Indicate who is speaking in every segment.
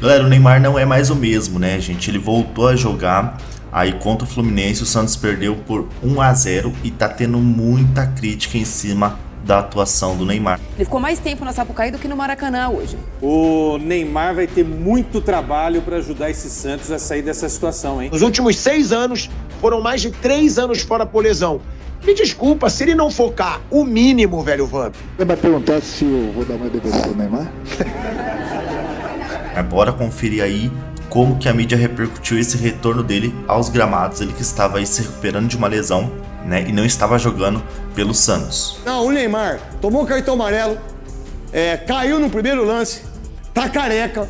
Speaker 1: Galera, o Neymar não é mais o mesmo, né, gente? Ele voltou a jogar aí contra o Fluminense, o Santos perdeu por 1-0 e tá tendo muita crítica em cima da atuação do Neymar.
Speaker 2: Ele ficou mais tempo na Sapucaí do que no Maracanã hoje.
Speaker 3: O Neymar vai ter muito trabalho para ajudar esse Santos a sair dessa situação, hein?
Speaker 4: Nos últimos 6 anos, foram mais de 3 anos fora por lesão. Me desculpa, se ele não focar o mínimo, velho Vamp.
Speaker 5: Você vai perguntar se eu vou dar uma DVD pro Neymar?
Speaker 1: Bora conferir aí como que a mídia repercutiu esse retorno dele aos gramados, ele que estava aí se recuperando de uma lesão, né, e não estava jogando pelo Santos.
Speaker 6: Não, o Neymar tomou cartão amarelo, caiu no primeiro lance, tá careca,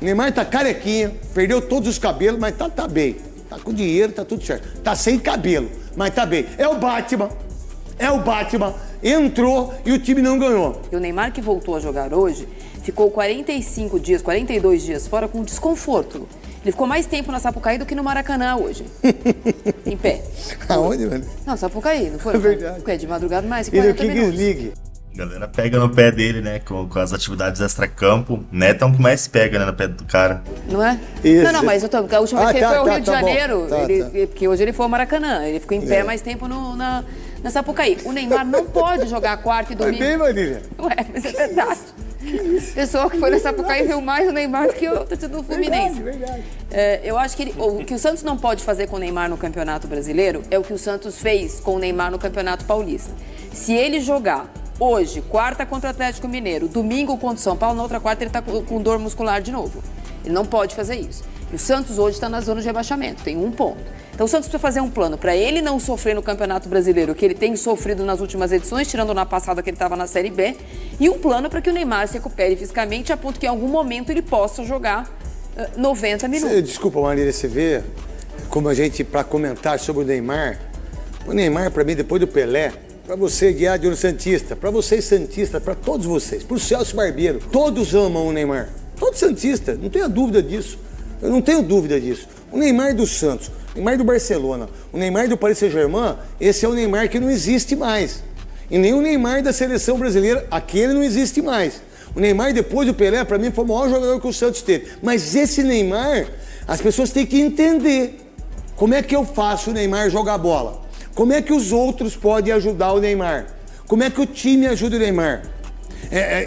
Speaker 6: o Neymar tá carequinha, perdeu todos os cabelos, mas tá bem, tá com dinheiro, tá tudo certo, tá sem cabelo, mas tá bem. É o Batman, entrou e o time não ganhou.
Speaker 2: E o Neymar, que voltou a jogar hoje, ficou 42 dias fora com desconforto. Ele ficou mais tempo na Sapucaí do que no Maracanã hoje. Em pé.
Speaker 6: Aonde, mano?
Speaker 2: Não, Sapucaí, não foi?
Speaker 6: É verdade.
Speaker 2: Porque é de madrugada mais
Speaker 6: E no
Speaker 2: 40 minutos.
Speaker 6: Kings League.
Speaker 1: A galera pega no pé dele, né, com as atividades extra-campo, né, então o que mais pega, né, no pé do cara.
Speaker 2: Não é?
Speaker 6: Isso.
Speaker 2: Não, mas a última vez que ele foi ao Rio de
Speaker 6: tá bom.
Speaker 2: Janeiro,
Speaker 6: Tá.
Speaker 2: porque hoje ele foi ao Maracanã, ele ficou em pé mais tempo na Sapucaí. O Neymar não pode jogar quarta e
Speaker 6: Vai
Speaker 2: domingo.
Speaker 6: bem, Marília.
Speaker 2: Ué, mas é verdade. Pessoa que foi na Sapucaí viu mais o Neymar do que o torcedor do Fluminense.
Speaker 6: Verdade.
Speaker 2: Eu acho que o que o Santos não pode fazer com o Neymar no Campeonato Brasileiro é o que o Santos fez com o Neymar no Campeonato Paulista. Se ele jogar hoje, quarta contra o Atlético Mineiro, domingo contra o São Paulo, na outra quarta ele tá com dor muscular de novo. Ele não pode fazer isso. E o Santos hoje está na zona de rebaixamento, tem 1 ponto. Então o Santos precisa fazer um plano para ele não sofrer no Campeonato Brasileiro, que ele tem sofrido nas últimas edições, tirando na passada que ele estava na Série B, e um plano para que o Neymar se recupere fisicamente a ponto que em algum momento ele possa jogar 90 minutos.
Speaker 6: Desculpa, Marília, você vê como a gente, para comentar sobre o Neymar, para mim, depois do Pelé, para você, Guiado Santista, para vocês Santistas, para todos vocês, para o Celso Barbeiro, todos amam o Neymar. Todos Santistas, não tenha dúvida disso. Eu não tenho dúvida disso. O Neymar do Santos, o Neymar do Barcelona, o Neymar do Paris Saint-Germain, esse é o Neymar que não existe mais. E nem o Neymar da seleção brasileira, aquele não existe mais. O Neymar, depois do Pelé, para mim, foi o maior jogador que o Santos teve. Mas esse Neymar, as pessoas têm que entender como é que eu faço o Neymar jogar bola. Como é que os outros podem ajudar o Neymar? Como é que o time ajuda o Neymar?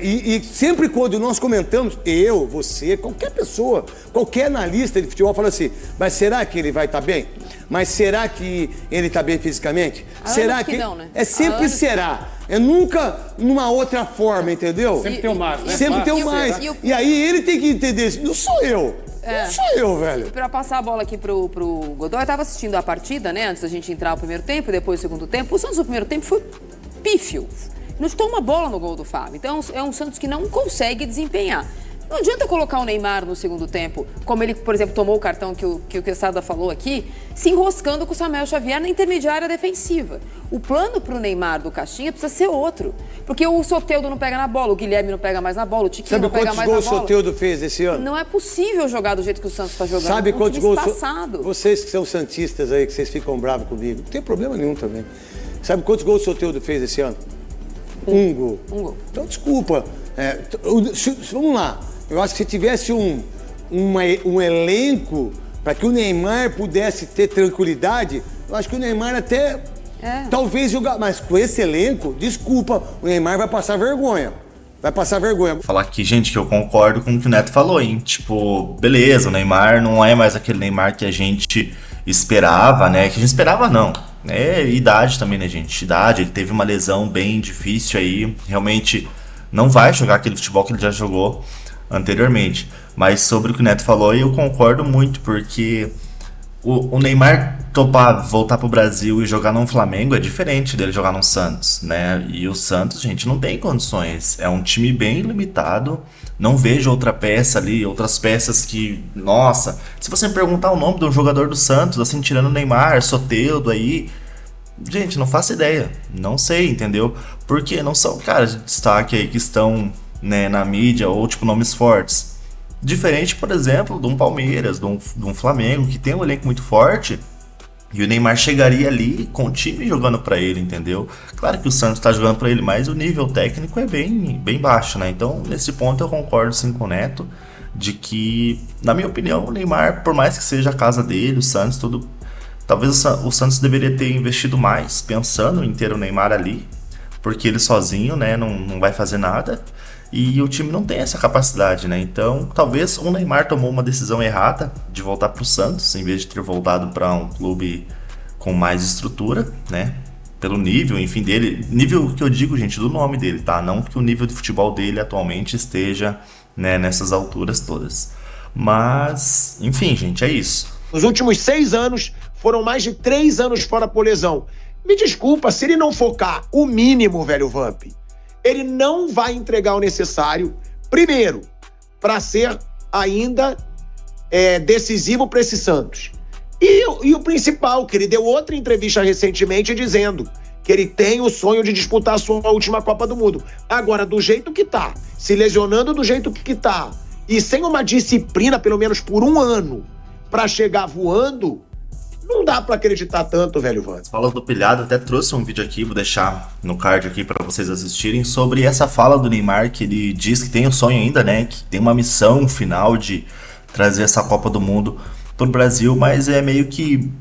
Speaker 6: E sempre quando nós comentamos, eu, você, qualquer pessoa, qualquer analista de futebol fala assim, mas será que ele vai estar bem? Mas será que ele está bem fisicamente? Será que
Speaker 2: não, né?
Speaker 6: Sempre será. É nunca numa outra forma, entendeu?
Speaker 3: Sempre tem o mais, né?
Speaker 6: Sempre tem o mais. E aí ele tem que entender isso. Não sou eu. Não sou eu, velho.
Speaker 2: E pra passar a bola aqui pro Godoy, eu tava assistindo a partida, né, antes da gente entrar no primeiro tempo e depois no segundo tempo. O Santos no primeiro tempo foi pífio. Não chutou uma bola no gol do Fábio. Então é um Santos que não consegue desempenhar. Não adianta colocar o Neymar no segundo tempo, como ele, por exemplo, tomou o cartão que o Quesada falou aqui, se enroscando com o Samuel Xavier na intermediária defensiva. O plano pro Neymar do Caixinha precisa ser outro. Porque o Soteldo não pega na bola, o Guilherme não pega mais na bola, o Tiquinho não pega mais na bola.
Speaker 6: Sabe quantos gols o Soteldo fez esse ano?
Speaker 2: Não é possível jogar do jeito que o Santos está jogando.
Speaker 6: Sabe quantos gols?
Speaker 2: Passado.
Speaker 6: Vocês que são santistas aí, que vocês ficam bravos comigo, não tem problema nenhum também. Sabe quantos gols o Soteldo fez esse ano? Um gol. Então, desculpa. Vamos lá. Eu acho que se tivesse um elenco para que o Neymar pudesse ter tranquilidade, eu acho que o Neymar até talvez jogar. Mas com esse elenco, desculpa, o Neymar vai passar vergonha. Vou
Speaker 1: falar aqui, gente, que eu concordo com o que o Neto falou, hein? Tipo, beleza, o Neymar não é mais aquele Neymar que a gente esperava, né? Que a gente esperava, não. Idade também, né, gente? Idade, ele teve uma lesão bem difícil aí. Realmente não vai jogar aquele futebol que ele já jogou anteriormente. Mas sobre o que o Neto falou, eu concordo muito, porque o Neymar topar voltar pro Brasil e jogar num Flamengo é diferente dele jogar num Santos, né? E o Santos, gente, não tem condições. É um time bem limitado. Não vejo outra peça ali, outras peças que... Nossa, se você me perguntar o nome de um jogador do Santos, assim, tirando o Neymar, Soteldo aí... Gente, não faço ideia. Não sei, entendeu? Porque não são caras de destaque aí que estão, né, na mídia ou, tipo, nomes fortes. Diferente, por exemplo, de um Palmeiras, de um Flamengo, que tem um elenco muito forte, e o Neymar chegaria ali com o time jogando pra ele, entendeu? Claro que o Santos tá jogando pra ele, mas o nível técnico é bem baixo, né? Então, nesse ponto eu concordo sim com o Neto. de que, na minha opinião, o Neymar, por mais que seja a casa dele, o Santos, tudo, talvez o Santos deveria ter investido mais, pensando em ter o Neymar ali, porque ele sozinho, né, não vai fazer nada, e o time não tem essa capacidade, né, então talvez o Neymar tomou uma decisão errada de voltar para o Santos, em vez de ter voltado para um clube com mais estrutura, né, pelo nível, enfim, dele, nível que eu digo, gente, do nome dele, tá, não que o nível de futebol dele atualmente esteja, né, nessas alturas todas, mas, enfim, gente, é isso.
Speaker 4: Nos últimos 6 anos, foram mais de 3 anos fora por lesão. Me desculpa, se ele não focar o mínimo, velho Vamp, ele não vai entregar o necessário, primeiro, para ser ainda decisivo para esse Santos. E o principal, que ele deu outra entrevista recentemente dizendo que ele tem o sonho de disputar a sua última Copa do Mundo. Agora, do jeito que tá, se lesionando do jeito que tá, e sem uma disciplina, pelo menos por 1 ano, para chegar voando, não dá pra acreditar tanto, velho Vans.
Speaker 1: Fala do Pilhado, até trouxe um vídeo aqui, vou deixar no card aqui pra vocês assistirem, sobre essa fala do Neymar, que ele diz que tem um sonho ainda, né, que tem uma missão final de trazer essa Copa do Mundo pro Brasil, mas é meio que,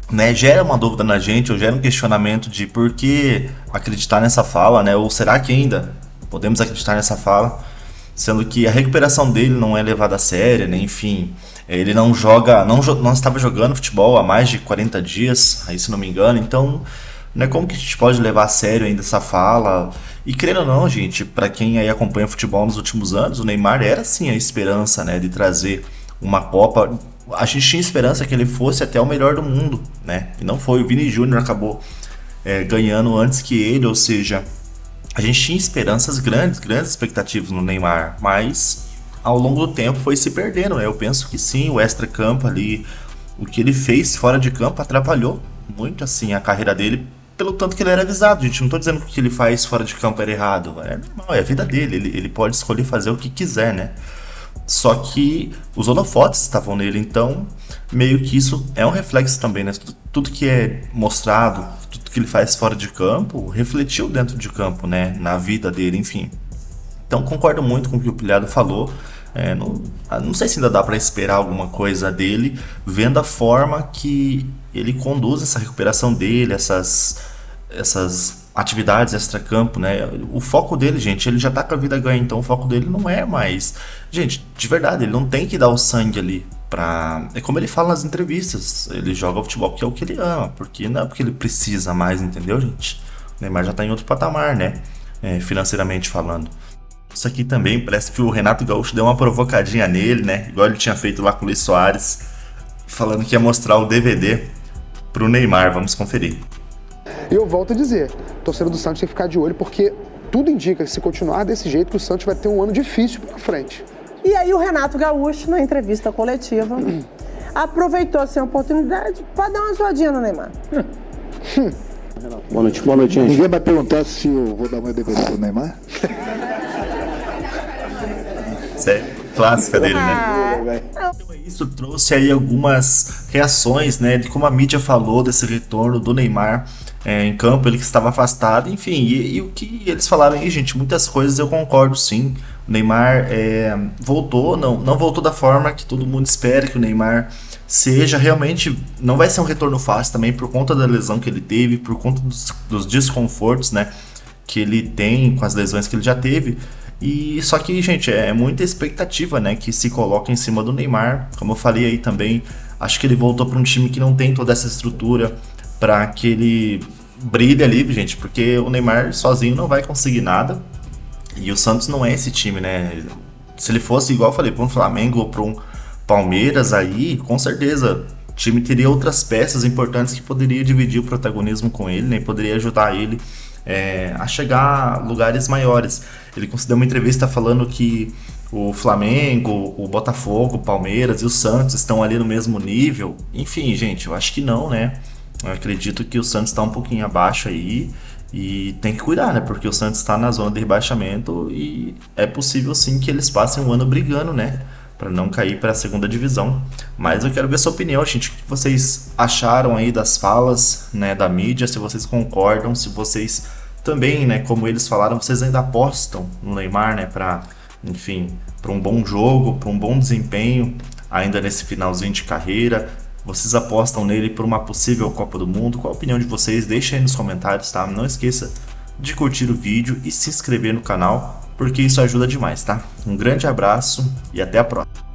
Speaker 1: né, gera uma dúvida na gente, ou gera um questionamento de por que acreditar nessa fala, né, ou será que ainda podemos acreditar nessa fala, sendo que a recuperação dele não é levada a sério, né, enfim, ele não estava jogando futebol há mais de 40 dias, aí se não me engano, então, né, como que a gente pode levar a sério ainda essa fala? E querendo ou não, gente, para quem aí acompanha futebol nos últimos anos, o Neymar era sim a esperança, né, de trazer uma Copa. A gente tinha esperança que ele fosse até o melhor do mundo, né, e não foi. O Vini Júnior acabou ganhando antes que ele, ou seja, a gente tinha esperanças grandes expectativas no Neymar, mas ao longo do tempo foi se perdendo, né? Eu penso que sim, o extra-campo ali, o que ele fez fora de campo atrapalhou muito assim a carreira dele, pelo tanto que ele era avisado. Gente, não tô dizendo que o que ele faz fora de campo era errado, é normal, é a vida dele, ele pode escolher fazer o que quiser, né? Só que os holofotes estavam nele, então meio que isso é um reflexo também, né? Tudo que é mostrado, tudo que ele faz fora de campo, refletiu dentro de campo, né? Na vida dele, enfim. Então concordo muito com o que o Pilhado falou. Não sei se ainda dá para esperar alguma coisa dele, vendo a forma que ele conduz essa recuperação dele, essas atividades extra-campo, né? O foco dele, gente, ele já tá com a vida ganha, então o foco dele não é mais... Gente, de verdade, ele não tem que dar o sangue ali pra... É como ele fala nas entrevistas, ele joga o futebol porque é o que ele ama, porque não é porque ele precisa mais, entendeu, gente? O Neymar já tá em outro patamar, né? Financeiramente falando. Isso aqui também parece que o Renato Gaúcho deu uma provocadinha nele, né? Igual ele tinha feito lá com o Luis Soares, falando que ia mostrar o DVD pro Neymar. Vamos conferir.
Speaker 7: E eu volto a dizer, o torcedor do Santos tem que ficar de olho, porque tudo indica que se continuar desse jeito, que o Santos vai ter um ano difícil pela frente.
Speaker 8: E aí o Renato Gaúcho, na entrevista coletiva, aproveitou assim, a oportunidade para dar uma zoadinha no Neymar.
Speaker 5: Boa noite, gente. Ninguém vai perguntar se eu vou dar uma DVD pro Neymar?
Speaker 1: Isso é clássica dele, né? Isso trouxe aí algumas reações, né, de como a mídia falou desse retorno do Neymar em campo, ele que estava afastado, enfim, e o que eles falaram aí, gente, muitas coisas eu concordo sim. O Neymar voltou, não voltou da forma que todo mundo espera que o Neymar seja. Realmente não vai ser um retorno fácil também, por conta da lesão que ele teve, por conta dos desconfortos, né, que ele tem com as lesões que ele já teve. E só que, gente, é muita expectativa, né, que se coloca em cima do Neymar. Como eu falei aí também, acho que ele voltou para um time que não tem toda essa estrutura para que ele brilhe ali, gente, porque o Neymar sozinho não vai conseguir nada. E o Santos não é esse time, né? Se ele fosse, igual eu falei, para um Flamengo ou para um Palmeiras aí, com certeza o time teria outras peças importantes que poderia dividir o protagonismo com ele, né? Poderia ajudar ele a chegar a lugares maiores. Ele concedeu uma entrevista falando que o Flamengo, o Botafogo, o Palmeiras e o Santos estão ali no mesmo nível. Enfim, gente, eu acho que não, né? Eu acredito que o Santos está um pouquinho abaixo aí e tem que cuidar, né? Porque o Santos está na zona de rebaixamento e é possível sim que eles passem um ano brigando, né? Para não cair para a segunda divisão. Mas eu quero ver sua opinião, gente. O que vocês acharam aí das falas, né, da mídia? Se vocês concordam, se vocês também, né, como eles falaram, vocês ainda apostam no Neymar, né, para enfim, para um bom jogo, para um bom desempenho, ainda nesse finalzinho de carreira? Vocês apostam nele por uma possível Copa do Mundo? Qual a opinião de vocês? Deixem aí nos comentários, tá? Não esqueça de curtir o vídeo e se inscrever no canal, porque isso ajuda demais, tá? Um grande abraço e até a próxima.